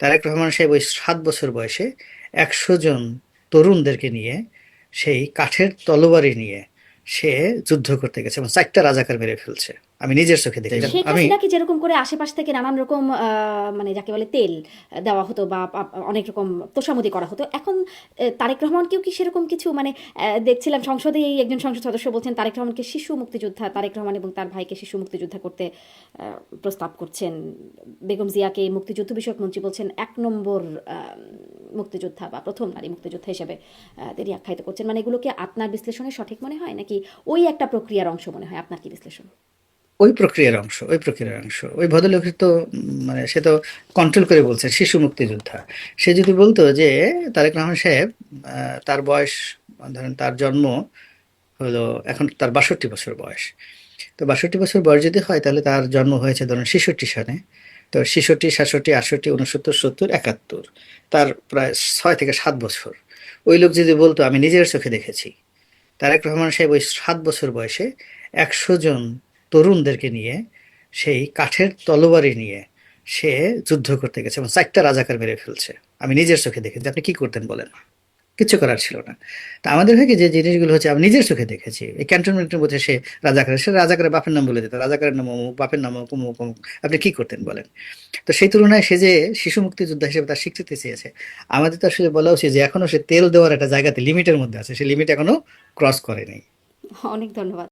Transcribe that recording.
তারেক রহমান সাহেব ওই ৭ বছর বয়সে ১০০ জন তরুণদেরকে নিয়ে সেই কাঠের তলোয়ারি নিয়ে সে যুদ্ধ করতে গেছে এবং ৪টা রাজাকার মেরে ফেলছে। আমি নিজের চোখে দেখেছি। শেখ আমি হাসিনাকে যেরকম করে আশেপাশ থেকে নানান রকম মানে যাকে বলে তেল দেওয়া হতো বা অনেক রকম তোষামোদি করা হতো, এখন তারেক রহমানকেও কি সেরকম কিছু মানে দেখছিলাম সংসদে এই একজন সংসদ সদস্য বলছেন তারেক রহমানকে শিশু মুক্তিযোদ্ধা, তারেক রহমান এবং তার ভাইকে শিশু মুক্তিযোদ্ধা করতে প্রস্তাব করছেন। বেগম জিয়াকে মুক্তিযুদ্ধ বিষয়ক মন্ত্রী বলছেন ১ নম্বর মুক্তিযোদ্ধা বা প্রথম নারী মুক্তিযোদ্ধা হিসেবে তিনি আখ্যায়িত করছেন। মানে এগুলোকে আপনার বিশ্লেষণে সঠিক মনে হয় নাকি ওই একটা প্রক্রিয়ার অংশ মনে হয়? আপনার কি বিশ্লেষণ? ওই প্রক্রিয়ার অংশ ওই ভদ্রলোকের তো মানে সে তো কন্ট্রোল করে বলছে শিশু মুক্তিযোদ্ধা। সে যদি বলতো যে তারেক রহমান সাহেব তার বয়স, ধরেন তার জন্ম হলো, এখন তার ৬২ বছর বয়স। তো ৬২ বছর বয়স যদি হয় তাহলে তার জন্ম হয়েছে ধরুন ৬৬ সনে। তো ৬৬, ৬৭, ৬৮, ৬৯, ৭০, ৭১, তার প্রায় ৬ থেকে ৭ বছর। ওই লোক যদি বলতো আমি নিজের চোখে দেখেছি, তারেক রহমান সাহেব ওই ৭ বছর বয়সে ১০০ জন তরুণদেরকে নিয়ে সেই কাঠের তলোয়ারি নিয়ে সে যুদ্ধ করতে গেছে এবং ৪টা রাজাকার মেরে ফেলছে। আমি নিজের চোখে দেখেছি। আপনি কি করতেন বলেন? কিচ্ছু করার ছিল না। তা আমাদের হয় কি যে জিনিসগুলো হচ্ছে আমি নিজের চোখে দেখেছি। এই ক্যান্টনমেন্টের মধ্যে সে রাজাকারের বাপের নাম বলে দিত। রাজাকারের নাম অমুক, বাপের নাম অমুক, অমুক, অমুক। আপনি কি করতেন বলেন? তো সেই তুলনায় সে যে শিশু মুক্তিযোদ্ধা হিসেবে তার স্বীকৃতি চেয়েছে, আমাদের তো আসলে বলা উচিত যে এখনো সে তেল দেওয়ার একটা জায়গাতে লিমিটের মধ্যে আছে। সে লিমিট এখনো ক্রস করেনি। অনেক ধন্যবাদ।